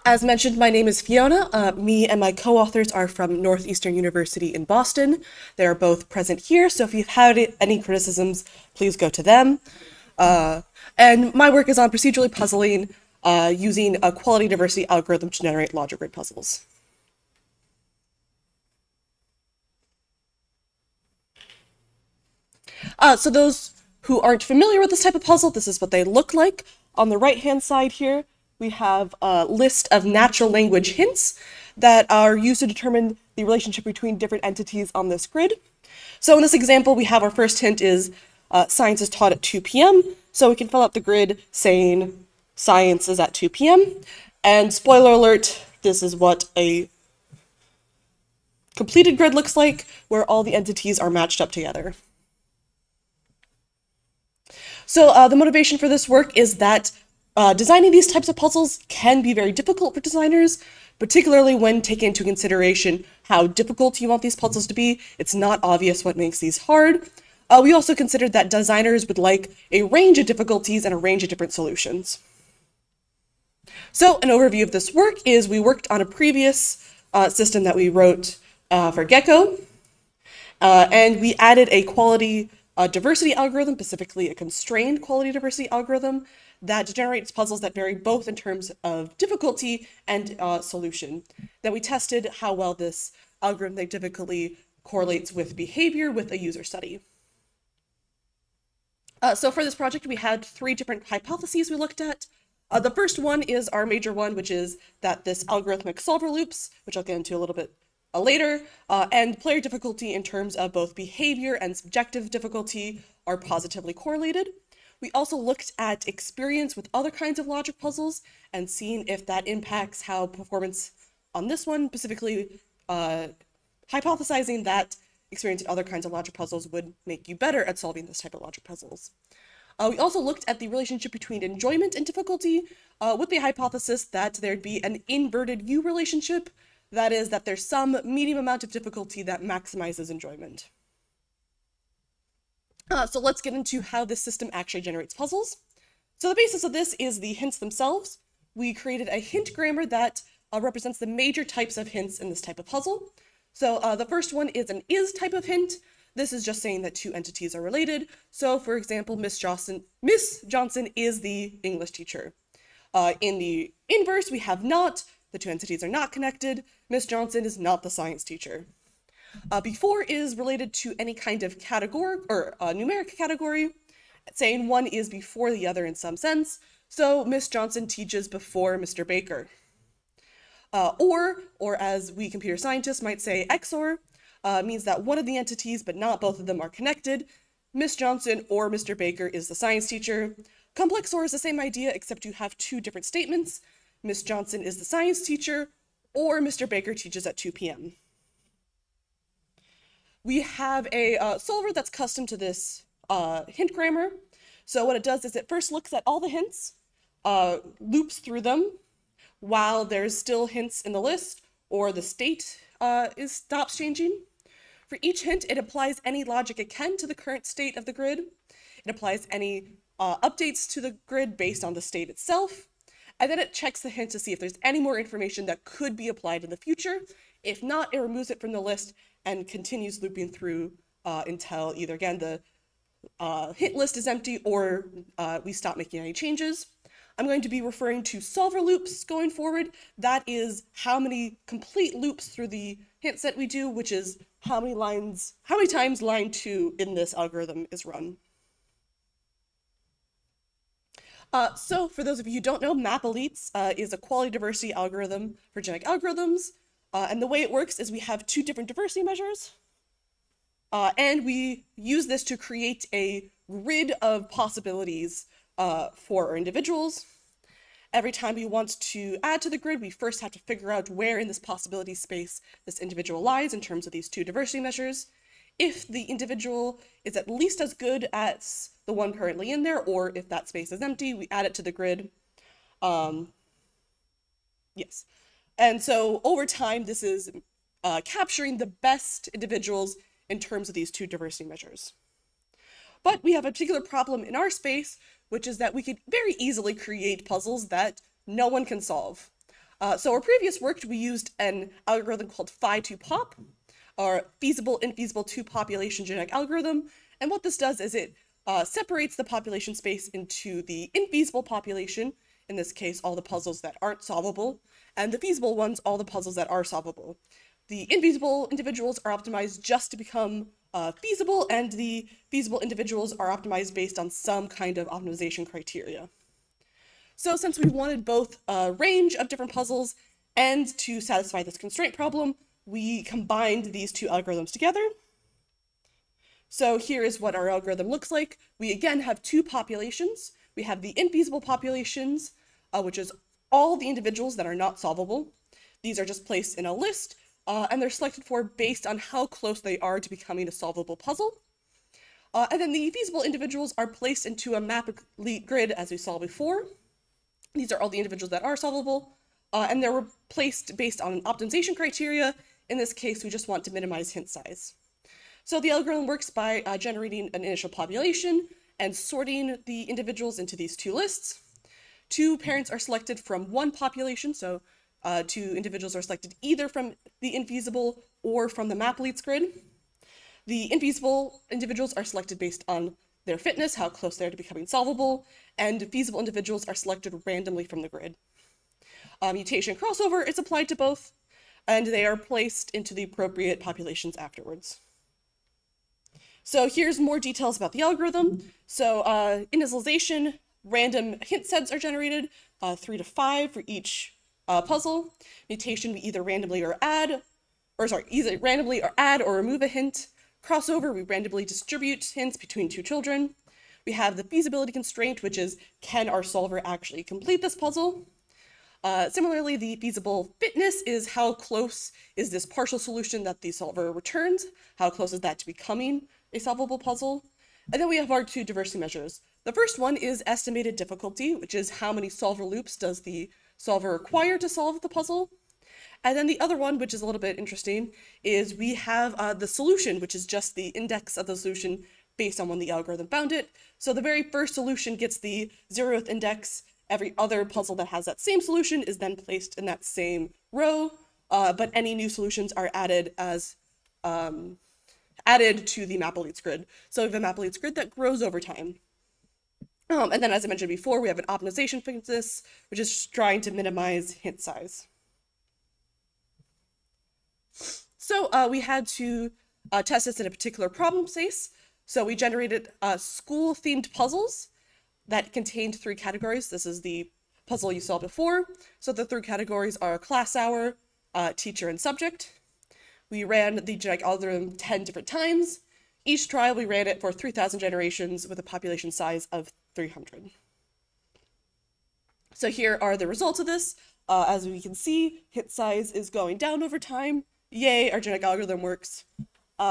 As mentioned, my name is Fiona. Me and my co-authors are from Northeastern University in Boston. They are both present here, so if you've had any criticisms, please go to them. And my work is on procedurally puzzling using a quality diversity algorithm to generate logic grid puzzles. So those who aren't familiar with this type of puzzle, this is what they look like. On the right-hand side here, we have a list of natural language hints that are used to determine the relationship between different entities on this grid. So in this example, we have our first hint is science is taught at 2 p.m. So we can fill out the grid saying science is at 2 p.m. And spoiler alert, this is what a completed grid looks like, where all the entities are matched up together. So the motivation for this work is that designing these types of puzzles can be very difficult for designers, particularly when taking into consideration how difficult you want these puzzles to be. It's not obvious what makes these hard. We also considered that designers would like a range of difficulties and a range of different solutions. So an overview of this work is we worked on a previous system that we wrote for Gecko, and we added a quality diversity algorithm, specifically a constrained quality diversity algorithm that generates puzzles that vary both in terms of difficulty and solution. Then we tested how well this algorithm typically correlates with behavior with a user study. So for this project, we had 3 different hypotheses we looked at. The first one is our major one, which is that this algorithmic solver loops, which I'll get into a little bit later, and player difficulty in terms of both behavior and subjective difficulty are positively correlated. We also looked at experience with other kinds of logic puzzles and seeing if that impacts how performance on this one, specifically hypothesizing that experience in other kinds of logic puzzles would make you better at solving this type of logic puzzles. We also looked at the relationship between enjoyment and difficulty with the hypothesis that there'd be an inverted U relationship. That is, that there's some medium amount of difficulty that maximizes enjoyment. So let's get into how this system actually generates puzzles. So the basis of this is the hints themselves. We created a hint grammar that represents the major types of hints in this type of puzzle. So the first one is an is type of hint. This is just saying that 2 entities are related. So for example, Miss Johnson is the English teacher. In the inverse, we have not. The 2 entities are not connected. Miss Johnson is not the science teacher. Before is related to any kind of category or numeric category, saying one is before the other in some sense. So Miss Johnson teaches before Mr. Baker. Or as we computer scientists might say, XOR means that one of the entities, but not both of them, are connected. Miss Johnson or Mr. Baker is the science teacher. Complex OR is the same idea, except you have 2 different statements. Miss Johnson is the science teacher, or Mr. Baker teaches at 2 p.m. We have a solver that's custom to this hint grammar. So what it does is it first looks at all the hints, loops through them while there's still hints in the list, or the state stops changing. For each hint, it applies any logic it can to the current state of the grid. It applies any updates to the grid based on the state itself. And then it checks the hint to see if there's any more information that could be applied in the future. If not, it removes it from the list and continues looping through until either, again, the hint list is empty or we stop making any changes. I'm going to be referring to solver loops going forward. That is how many complete loops through the hint set we do, which is how many times line 2 in this algorithm is run. So for those of you who don't know, MapElites is a quality diversity algorithm for genetic algorithms. And the way it works is we have 2 different diversity measures. And we use this to create a grid of possibilities for our individuals. Every time we want to add to the grid, we first have to figure out where in this possibility space this individual lies in terms of these 2 diversity measures. If the individual is at least as good as the one currently in there, or if that space is empty, we add it to the grid. Yes. And so over time, this is capturing the best individuals in terms of these 2 diversity measures. But we have a particular problem in our space, which is that we could very easily create puzzles that no one can solve. So our previous work, we used an algorithm called Phi2Pop, or feasible infeasible two population genetic algorithm. And what this does is it separates the population space into the infeasible population, in this case, all the puzzles that aren't solvable, and the feasible ones, all the puzzles that are solvable. The infeasible individuals are optimized just to become feasible, and the feasible individuals are optimized based on some kind of optimization criteria. So since we wanted both a range of different puzzles and to satisfy this constraint problem, we combined these two algorithms together. So here is what our algorithm looks like. We again have two populations. We have the infeasible populations, which is all the individuals that are not solvable. These are just placed in a list, and they're selected for based on how close they are to becoming a solvable puzzle. And then the feasible individuals are placed into a map grid as we saw before. These are all the individuals that are solvable, and they're placed based on optimization criteria. In this case, we just want to minimize hint size. So the algorithm works by generating an initial population and sorting the individuals into these two lists. Two parents are selected from one population, so two individuals are selected either from the infeasible or from the map leads grid. The infeasible individuals are selected based on their fitness, how close they are to becoming solvable, and feasible individuals are selected randomly from the grid. Mutation crossover is applied to both, and they are placed into the appropriate populations afterwards. So here's more details about the algorithm. So initialization, random hint sets are generated, 3 to 5 for each puzzle. Mutation, we either randomly add or remove a hint. Crossover, we randomly distribute hints between two children. We have the feasibility constraint, which is, can our solver actually complete this puzzle? Similarly, the feasible fitness is how close is this partial solution that the solver returns? How close is that to becoming a solvable puzzle? And then we have our two diversity measures. The first one is estimated difficulty, which is how many solver loops does the solver require to solve the puzzle? And then the other one, which is a little bit interesting, is we have the solution, which is just the index of the solution based on when the algorithm found it. So the very first solution gets the 0th index. Every other puzzle that has that same solution is then placed in that same row, but any new solutions are added as added to the map leads grid. So we have a map leads grid that grows over time. And then, as I mentioned before, we have an optimization fitness, which is trying to minimize hint size. So we had to test this in a particular problem space. So we generated school-themed puzzles that contained 3 categories. This is the puzzle you saw before. So the 3 categories are class hour, teacher, and subject. We ran the genetic algorithm 10 different times. Each trial, we ran it for 3,000 generations with a population size of 300. So here are the results of this. As we can see, hit size is going down over time. Yay, our genetic algorithm works.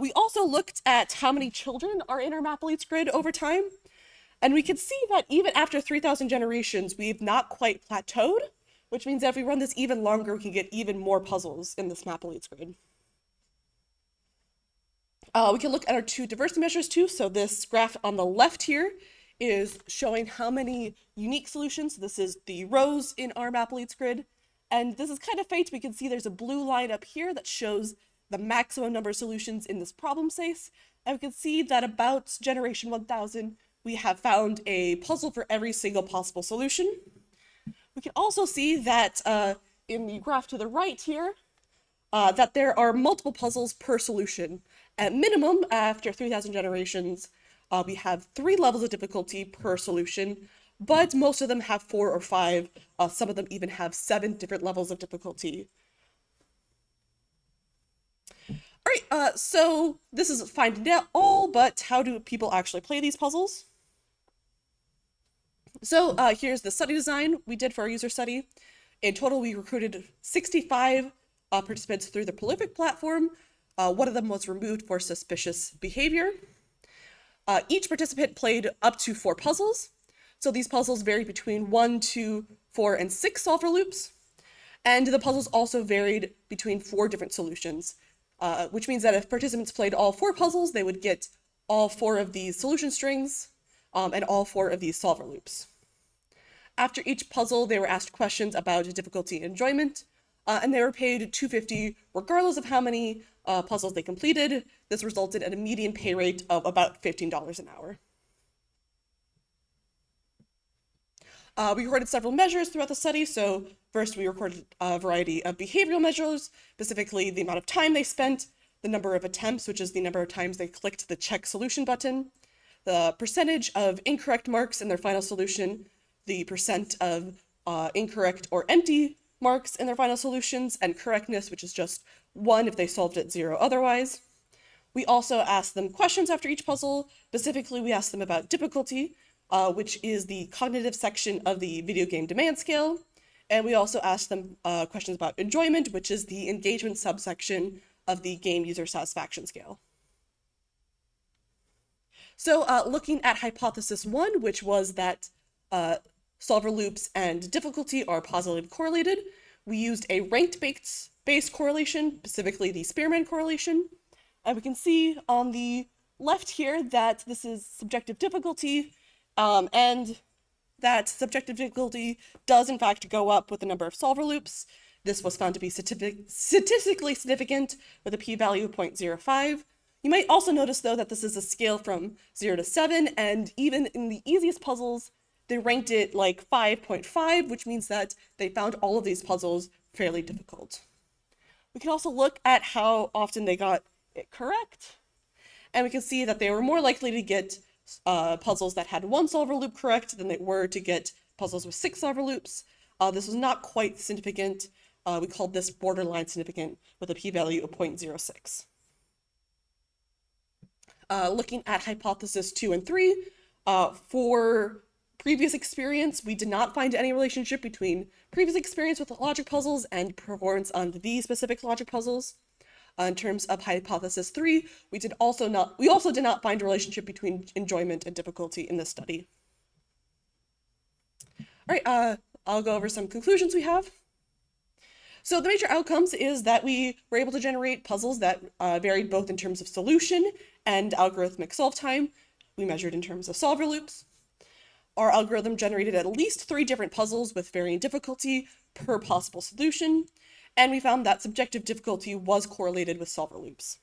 We also looked at how many children are in our map leads grid over time. And we can see that even after 3,000 generations, we've not quite plateaued, which means that if we run this even longer, we can get even more puzzles in this map leads grid. We can look at our 2 diversity measures too. So this graph on the left here is showing how many unique solutions. This is the rows in our map leads grid. And this is kind of faint. We can see there's a blue line up here that shows the maximum number of solutions in this problem space. And we can see that about generation 1000, we have found a puzzle for every single possible solution. We can also see that in the graph to the right here, that there are multiple puzzles per solution. At minimum, after 3,000 generations, we have 3 levels of difficulty per solution, but most of them have 4 or 5. Some of them even have 7 different levels of difficulty. All right, so this is finding out all, but how do people actually play these puzzles? So here's the study design we did for our user study. In total, we recruited 65 participants through the Prolific platform. One of them was removed for suspicious behavior. Each participant played up to 4 puzzles. So these puzzles vary between 1, 2, 4, and 6 solver loops. And the puzzles also varied between 4 different solutions, which means that if participants played all 4 puzzles, they would get all 4 of these solution strings and all 4 of these solver loops. After each puzzle, they were asked questions about difficulty and enjoyment, and they were paid $2.50 regardless of how many puzzles they completed. This resulted in a median pay rate of about $15 an hour. We recorded several measures throughout the study. So first, we recorded a variety of behavioral measures, specifically the amount of time they spent, the number of attempts, which is the number of times they clicked the check solution button, the percentage of incorrect marks in their final solution, the percent of incorrect or empty marks in their final solutions, and correctness, which is just 1 if they solved it, 0 otherwise. We also asked them questions after each puzzle. Specifically, we asked them about difficulty, which is the cognitive section of the video game demand scale. And we also asked them questions about enjoyment, which is the engagement subsection of the game user satisfaction scale. So looking at hypothesis 1, which was that solver loops and difficulty are positively correlated, we used a ranked-based correlation, specifically the Spearman correlation. And we can see on the left here that this is subjective difficulty, and that subjective difficulty does in fact go up with the number of solver loops. This was found to be statistically significant with a p-value of 0.05. You might also notice, though, that this is a scale from 0 to 7, and even in the easiest puzzles, they ranked it like 5.5, which means that they found all of these puzzles fairly difficult. We can also look at how often they got it correct, and we can see that they were more likely to get puzzles that had 1 solver loop correct than they were to get puzzles with 6 solver loops. This was not quite significant. We called this borderline significant with a p-value of 0.06. Looking at hypothesis 2 and 3, for previous experience, we did not find any relationship between previous experience with logic puzzles and performance on these specific logic puzzles. In terms of hypothesis 3, we also did not find a relationship between enjoyment and difficulty in this study. All right, I'll go over some conclusions we have. So the major outcomes is that we were able to generate puzzles that varied both in terms of solution and algorithmic solve time. We measured in terms of solver loops. Our algorithm generated at least 3 different puzzles with varying difficulty per possible solution, and we found that subjective difficulty was correlated with solver loops.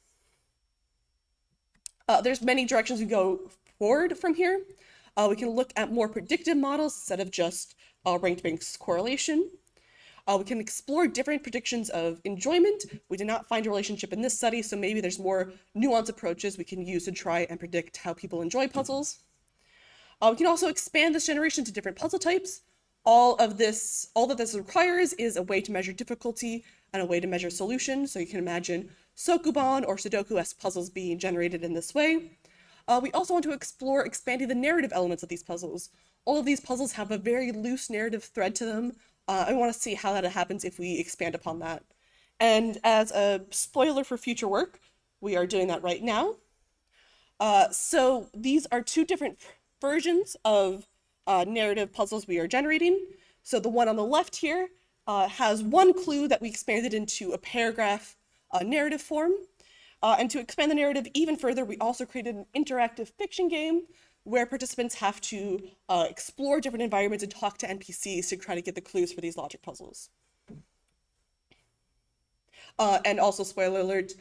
There's many directions we go forward from here. We can look at more predictive models instead of just ranked-based correlation. We can explore different predictions of enjoyment. We did not find a relationship in this study, so maybe there's more nuanced approaches we can use to try and predict how people enjoy puzzles. We can also expand this generation to different puzzle types. All that this requires is a way to measure difficulty and a way to measure solution. So you can imagine Sokuban or Sudoku-esque puzzles being generated in this way. We also want to explore expanding the narrative elements of these puzzles. All of these puzzles have a very loose narrative thread to them. I want to see how that happens if we expand upon that. And as a spoiler for future work, we are doing that right now. So these are 2 different versions of narrative puzzles we are generating. So the one on the left here has 1 clue that we expanded into a paragraph narrative form. And to expand the narrative even further, we also created an interactive fiction game where participants have to explore different environments and talk to NPCs to try to get the clues for these logic puzzles. And also, spoiler alert,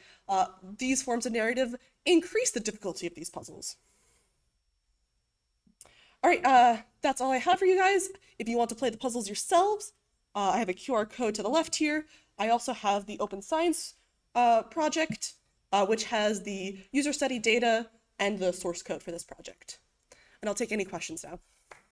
these forms of narrative increase the difficulty of these puzzles. All right, that's all I have for you guys. If you want to play the puzzles yourselves, I have a QR code to the left here. I also have the Open Science project, which has the user study data and the source code for this project. And I'll take any questions now.